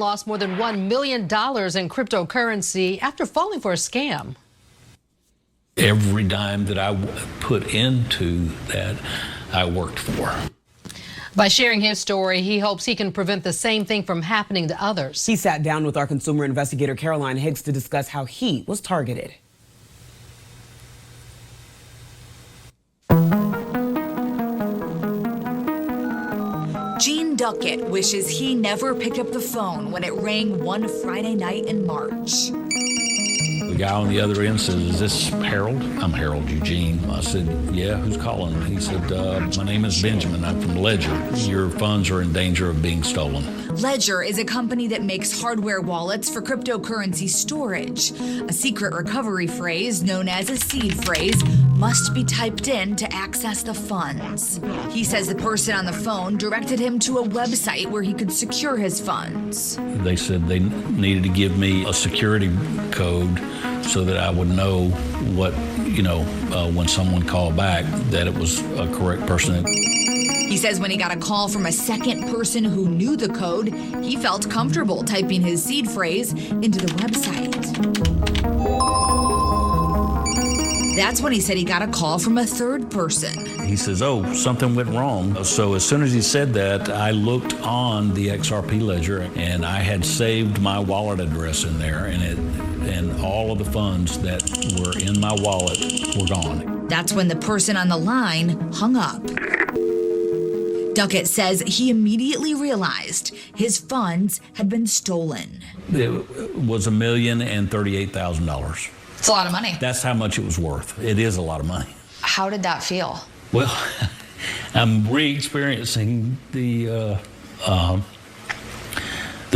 lost more than $1 million in cryptocurrency after falling for a scam. Every dime that I put into that, I worked for. By sharing his story, he hopes he can prevent the same thing from happening to others. He sat down with our consumer investigator Caroline Higgs to discuss how he was targeted. Gene Duckett wishes he never picked up the phone when it rang one Friday night in March. The guy on the other end says, "Is this Harold?" "I'm Harold Eugene." I said, "Yeah, who's calling?" He said, "My name is Benjamin. I'm from Ledger. Your funds are in danger of being stolen." Ledger is a company that makes hardware wallets for cryptocurrency storage. A secret recovery phrase known as a seed phrase must be typed in to access the funds. He says the person on the phone directed him to a website where he could secure his funds. They said they needed to give me a security code so that I would know what, when someone called back, that it was a correct person. He says when he got a call from a second person who knew the code, he felt comfortable typing his seed phrase into the website. That's when he said he got a call from a third person. He says, "Oh, something went wrong." So as soon as he said that, I looked on the XRP ledger and I had saved my wallet address in there, and all of the funds that were in my wallet were gone. That's when the person on the line hung up. Duckett says he immediately realized his funds had been stolen. It was $1,038,000. It's a lot of money. That's how much it was worth. It is a lot of money. How did that feel? Well, I'm re-experiencing the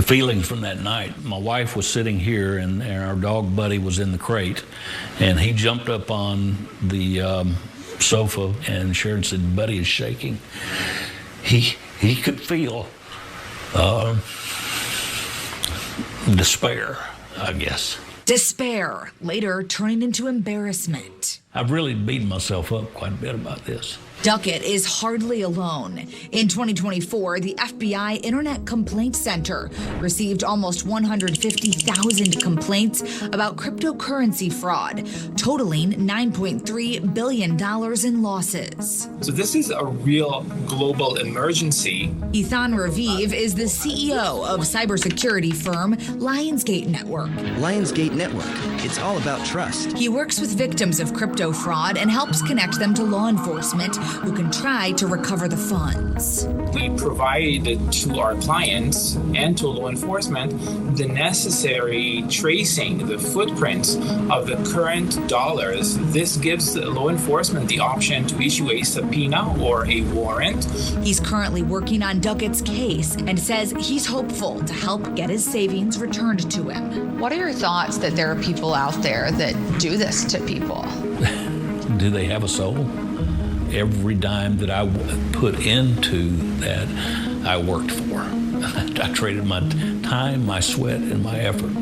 feelings from that night. My wife was sitting here, and our dog Buddy was in the crate, and he jumped up on the sofa, and Sharon said, "Buddy is shaking." He could feel despair, I guess. Despair, later turning into embarrassment. I've really beaten myself up quite a bit about this. Duckett is hardly alone. In 2024, the FBI Internet Complaint Center received almost 150,000 complaints about cryptocurrency fraud, totaling $9.3 billion in losses. So this is a real global emergency. Ethan Raviv is the CEO of cybersecurity firm Lionsgate Network. Lionsgate Network, it's all about trust. He works with victims of crypto fraud and helps connect them to law enforcement who can try to recover the funds. We provide to our clients and to law enforcement the necessary tracing, the footprints of the current dollars. This gives law enforcement the option to issue a subpoena or a warrant. He's currently working on Duckett's case and says he's hopeful to help get his savings returned to him. What are your thoughts that there are people out there that do this to people? Do they have a soul? Every dime that I put into that, I worked for. I traded my time, my sweat, and my effort.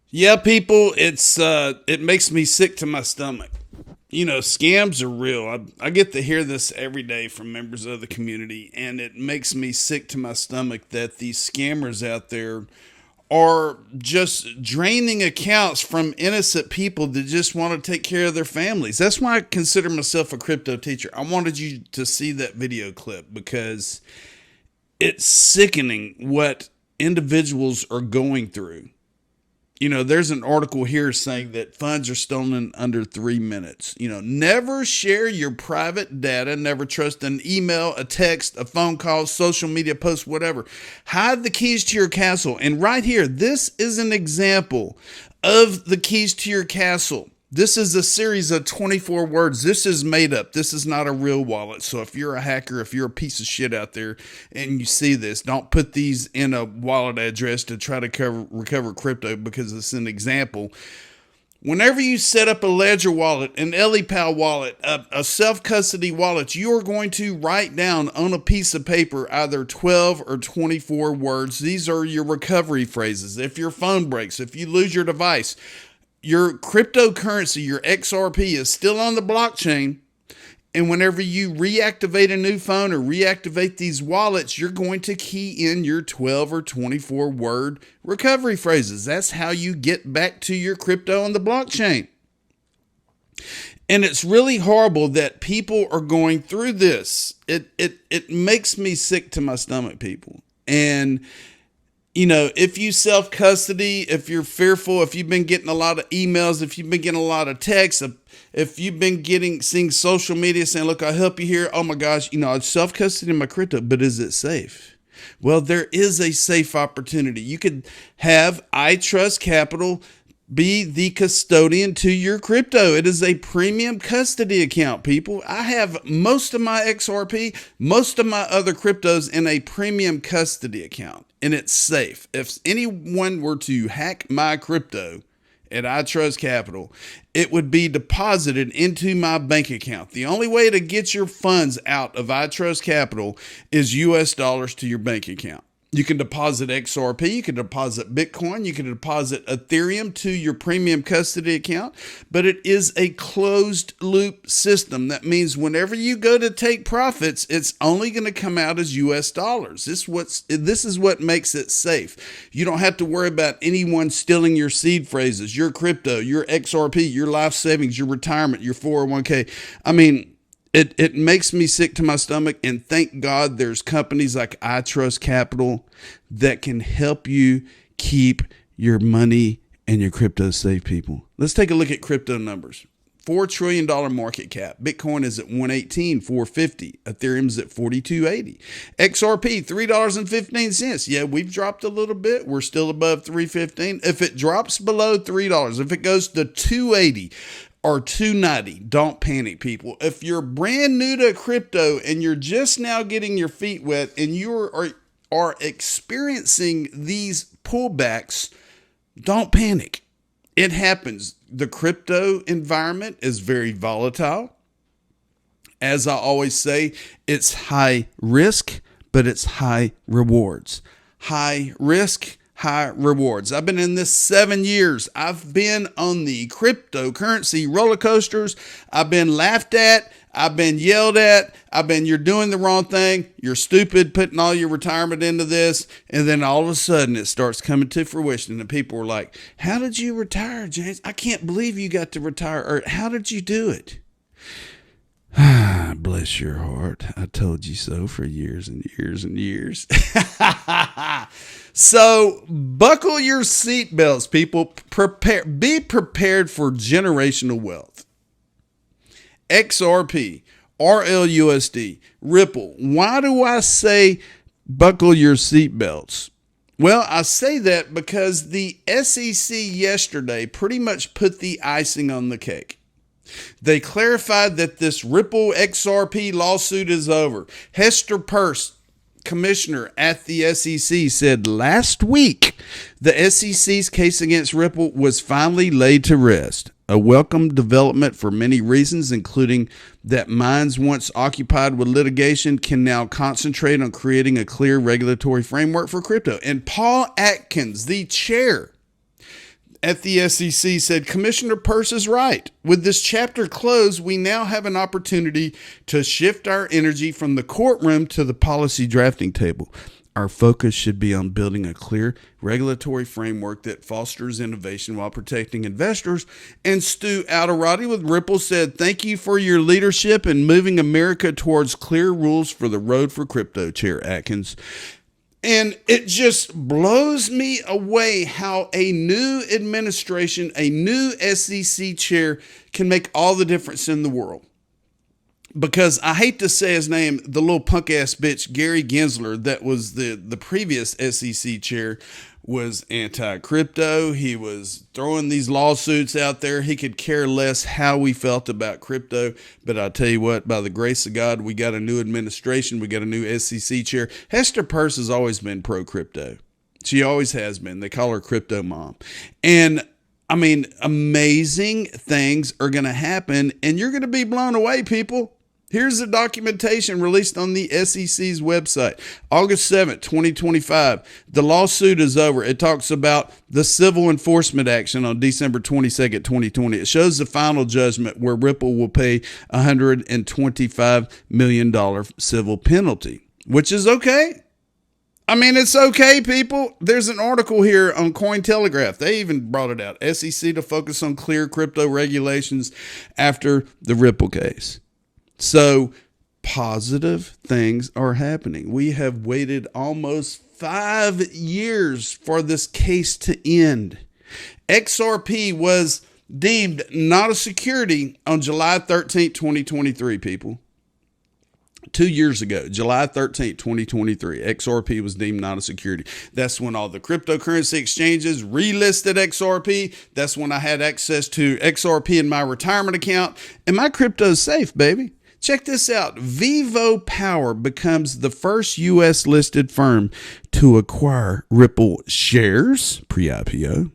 Yeah, people, it makes me sick to my stomach. Scams are real. I get to hear this every day from members of the community, and it makes me sick to my stomach that these scammers out there are just draining accounts from innocent people that just want to take care of their families. That's why I consider myself a crypto teacher. I wanted you to see that video clip because it's sickening what individuals are going through. There's an article here saying that funds are stolen under 3 minutes. Never share your private data. Never trust an email, a text, a phone call, social media post, whatever. Hide the keys to your castle. And right here, this is an example of the keys to your castle. This is a series of 24 words. This is made up. This is not a real wallet. So if you're a hacker, if you're a piece of shit out there and you see this, don't put these in a wallet address to try to recover crypto because it's an example. Whenever you set up a Ledger wallet, an ELLIPAL wallet, a self-custody wallet, you are going to write down on a piece of paper either 12 or 24 words. These are your recovery phrases. If your phone breaks, if you lose your device, your cryptocurrency, your XRP is still on the blockchain. And whenever you reactivate a new phone or reactivate these wallets, you're going to key in your 12 or 24 word recovery phrases. That's how you get back to your crypto on the blockchain. And it's really horrible that people are going through this. It makes me sick to my stomach, people. And, you know, if you self-custody, if you're fearful, if you've been getting a lot of emails, if you've been getting a lot of texts, if you've been seeing social media saying, look, I'll help you here. Oh my gosh, you know, I've self-custody my crypto, but is it safe? Well, there is a safe opportunity. You could have iTrustCapital be the custodian to your crypto. It is a premium custody account, people. I have most of my XRP, most of my other cryptos in a premium custody account, and it's safe. If anyone were to hack my crypto at iTrustCapital, it would be deposited into my bank account. The only way to get your funds out of iTrustCapital is US dollars to your bank account. You can deposit XRP, you can deposit Bitcoin, you can deposit Ethereum to your premium custody account, but it is a closed loop system. That means whenever you go to take profits, it's only going to come out as US dollars. This is what makes it safe. You don't have to worry about anyone stealing your seed phrases, your crypto, your XRP, your life savings, your retirement, your 401k. I mean, It makes me sick to my stomach, and thank God there's companies like iTrustCapital that can help you keep your money and your crypto safe, people. Let's take a look at crypto numbers. $4 trillion market cap. Bitcoin is at 118, 450. Ethereum's at 4280. XRP, $3.15. Yeah, we've dropped a little bit. We're still above 315. If it drops below $3, if it goes to 280, or 290, don't panic, people. If you're brand new to crypto and you're just now getting your feet wet and you are experiencing these pullbacks, don't panic. It happens. The crypto environment is very volatile. As I always say, it's high risk, but it's high rewards. High risk, high rewards. I've been in this 7 years. I've been on the cryptocurrency roller coasters. I've been laughed at. I've been yelled at. You're doing the wrong thing. You're stupid putting all your retirement into this. And then all of a sudden it starts coming to fruition. And people are like, how did you retire, James? I can't believe you got to retire. Or how did you do it? Bless your heart. I told you so for years and years and years. So buckle your seatbelts, people. Be prepared for generational wealth. XRP, RLUSD, Ripple. Why do I say buckle your seatbelts? Well, I say that because the SEC yesterday pretty much put the icing on the cake. They clarified that this Ripple XRP lawsuit is over. Hester Peirce, commissioner at the SEC, said last week the SEC's case against Ripple was finally laid to rest. A welcome development for many reasons, including that minds once occupied with litigation can now concentrate on creating a clear regulatory framework for crypto. And Paul Atkins, the chair at the SEC, said Commissioner Peirce is right. With this chapter closed, we now have an opportunity to shift our energy from the courtroom to the policy drafting table. Our focus should be on building a clear regulatory framework that fosters innovation while protecting investors. And Stu Alderati with Ripple said, thank you for your leadership in moving America towards clear rules for the road for crypto, Chair Atkins. And it just blows me away how a new administration, a new SEC chair can make all the difference in the world. Because I hate to say his name, the little punk ass bitch, Gary Gensler, that was the previous SEC chair, was anti-crypto. He was throwing these lawsuits out there. He could care less how we felt about crypto. But I'll tell you what, by the grace of God, we got a new administration. We got a new SEC chair. Hester Peirce has always been pro-crypto. She always has been. They call her Crypto Mom. And I mean, amazing things are going to happen, and you're going to be blown away, people. Here's the documentation released on the SEC's website. August 7th, 2025. The lawsuit is over. It talks about the civil enforcement action on December 22nd, 2020. It shows the final judgment where Ripple will pay $125 million civil penalty, which is okay. I mean, it's okay, people. There's an article here on Cointelegraph. They even brought it out. SEC to focus on clear crypto regulations after the Ripple case. So positive things are happening. We have waited almost 5 years for this case to end. XRP was deemed not a security on July 13th, 2023, people. 2 years ago, July 13th, 2023, XRP was deemed not a security. That's when all the cryptocurrency exchanges relisted XRP. That's when I had access to XRP in my retirement account. And my crypto's safe, baby. Check this out. VivoPower becomes the first U.S. listed firm to acquire Ripple shares, pre-IPO,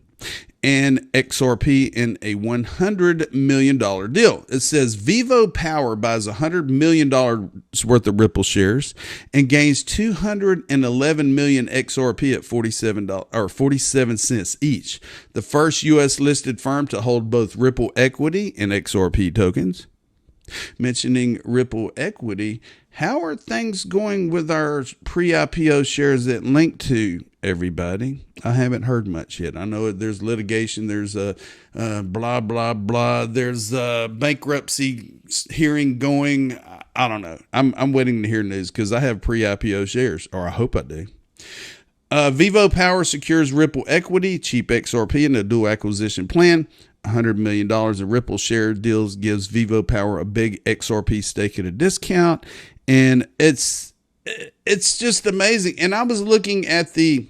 and XRP in a $100 million deal. It says VivoPower buys $100 million worth of Ripple shares and gains 211 million XRP at $47 each. The first U.S. listed firm to hold both Ripple equity and XRP tokens. Mentioning Ripple equity, how are things going with our pre-IPO shares that link to everybody? I haven't heard much yet. I know there's litigation, there's a blah, blah, blah. There's a bankruptcy hearing going. I don't know. I'm waiting to hear news because I have pre-IPO shares, or I hope I do. VivoPower secures Ripple equity, cheap XRP, and a dual acquisition plan. $100 million of Ripple share deals gives VivoPower a big XRP stake at a discount. And it's just amazing. And I was looking at the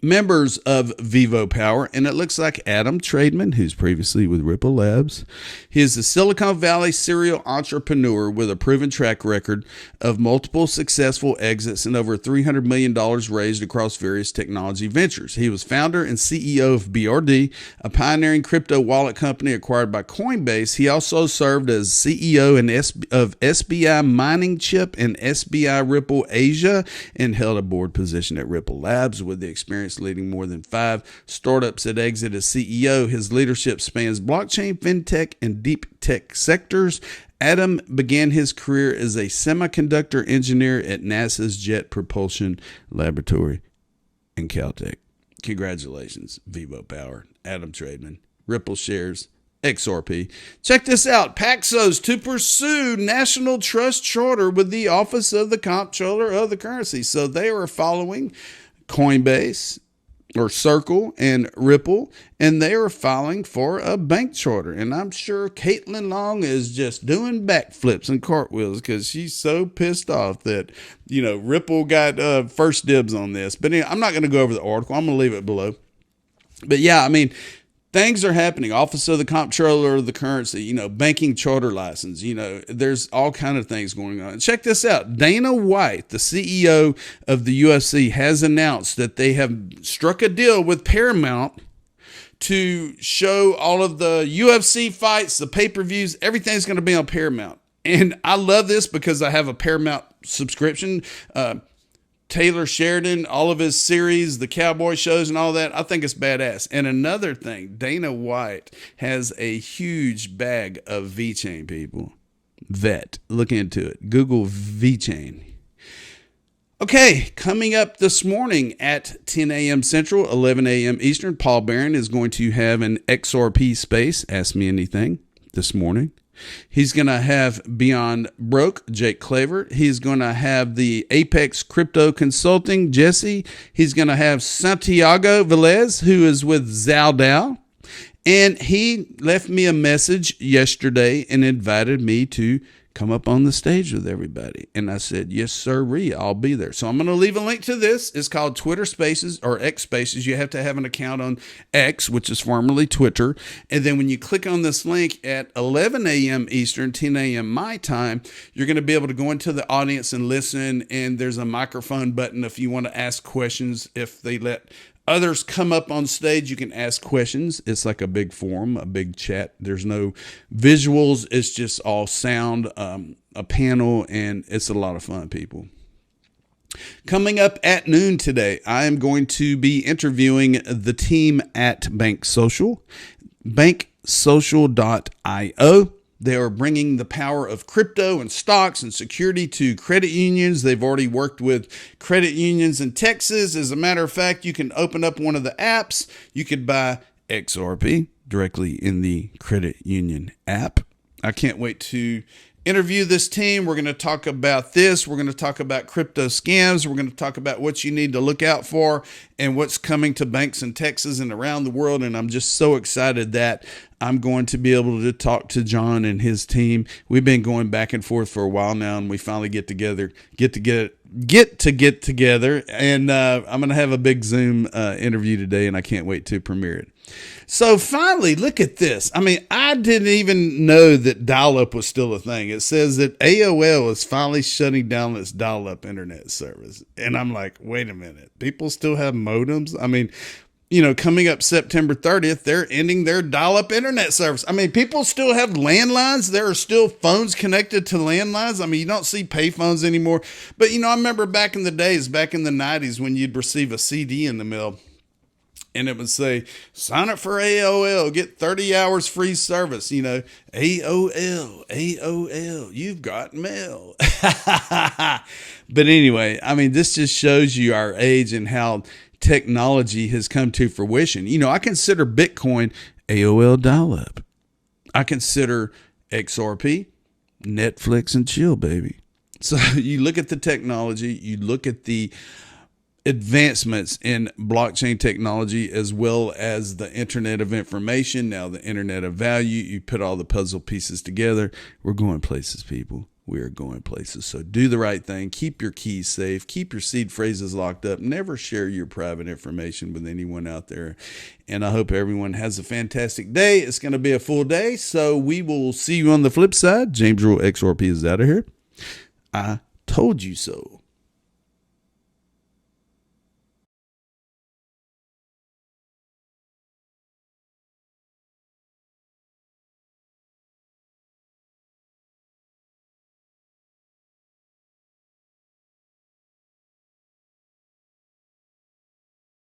members of VivoPower, and it looks like Adam Trademan, who's previously with Ripple Labs. He is a Silicon Valley serial entrepreneur with a proven track record of multiple successful exits and over $300 million raised across various technology ventures. He was founder and CEO of BRD, a pioneering crypto wallet company acquired by Coinbase. He also served as CEO of SBI Mining Chip and SBI Ripple Asia and held a board position at Ripple Labs with the experience leading more than 5 startups that exit as CEO. His leadership spans blockchain, fintech, and deep tech sectors. Adam began his career as a semiconductor engineer at NASA's Jet Propulsion Laboratory in Caltech. Congratulations, VivoPower, Adam Trademan, Ripple shares, XRP. Check this out. Paxos to pursue national trust charter with the Office of the Comptroller of the Currency. So they are following Coinbase or Circle and Ripple, and they are filing for a bank charter. And I'm sure Caitlin Long is just doing backflips and cartwheels because she's so pissed off that, Ripple got first dibs on this. But anyway, I'm not going to go over the article. I'm going to leave it below. But yeah, I mean, things are happening. Office of the Comptroller of the Currency, banking charter license, there's all kind of things going on. And check this out. Dana White, the CEO of the UFC, has announced that they have struck a deal with Paramount to show all of the UFC fights, the pay-per-views, everything's going to be on Paramount. And I love this because I have a Paramount subscription. Taylor Sheridan, all of his series, the cowboy shows and all that. I think it's badass. And another thing, Dana White has a huge bag of VeChain, people. Look into it. Google VeChain. Okay, coming up this morning at 10 a.m. Central, 11 a.m. Eastern, Paul Barron is going to have an XRP space, Ask Me Anything, this morning. He's going to have Beyond Broke, Jake Claver. He's going to have the Apex Crypto Consulting, Jesse. He's going to have Santiago Velez, who is with Zaldao. And he left me a message yesterday and invited me to come up on the stage with everybody. And I said, yes, sirree, I'll be there. So I'm going to leave a link to this. It's called Twitter Spaces or X Spaces. You have to have an account on X, which is formerly Twitter. And then when you click on this link at 11 a.m. Eastern, 10 a.m. my time, you're going to be able to go into the audience and listen. And there's a microphone button if you want to ask questions. If they let others come up on stage, you can ask questions. It's like a big forum, a big chat. There's no visuals. It's just all sound. a panel, and it's a lot of fun, people. Coming up at noon today, I am going to be interviewing the team at Banksocial, Banksocial.io. They are bringing the power of crypto and stocks and security to credit unions. They've already worked with credit unions in Texas. As a matter of fact, you can open up one of the apps. You could buy XRP directly in the credit union app. I can't wait to interview this team. We're going to talk about this. We're going to talk about crypto scams. We're going to talk about what you need to look out for and what's coming to banks in Texas and around the world. And I'm just so excited that I'm going to be able to talk to John and his team. We've been going back and forth for a while now, and we finally get together. And I'm going to have a big Zoom interview today, and I can't wait to premiere it. So finally, look at this. I mean, I didn't even know that dial-up was still a thing. It says that AOL is finally shutting down its dial-up internet service. And I'm like, wait a minute. People still have modems? I mean, you know, coming up September 30th, they're ending their dial-up internet service. I mean, people still have landlines. There are still phones connected to landlines. I mean, you don't see payphones anymore. But, you know, I remember back in the days, back in the 90s, when you'd receive a CD in the mail, and it would say, sign up for AOL, get 30 hours free service. You know, AOL, you've got mail. But anyway, I mean, this just shows you our age and how technology has come to fruition. You know, I consider Bitcoin AOL dial-up. I consider XRP Netflix and chill, baby. So you look at the technology, you look at the advancements in blockchain technology, as well as the internet of information, now the internet of value. You put all the puzzle pieces together. We're going places, people. We are going places. So do the right thing. Keep your keys safe. Keep your seed phrases locked up. Never share your private information with anyone out there. And I hope everyone has a fantastic day. It's going to be a full day, so we will see you on the flip side. James Rule XRP is out of here. I told you so.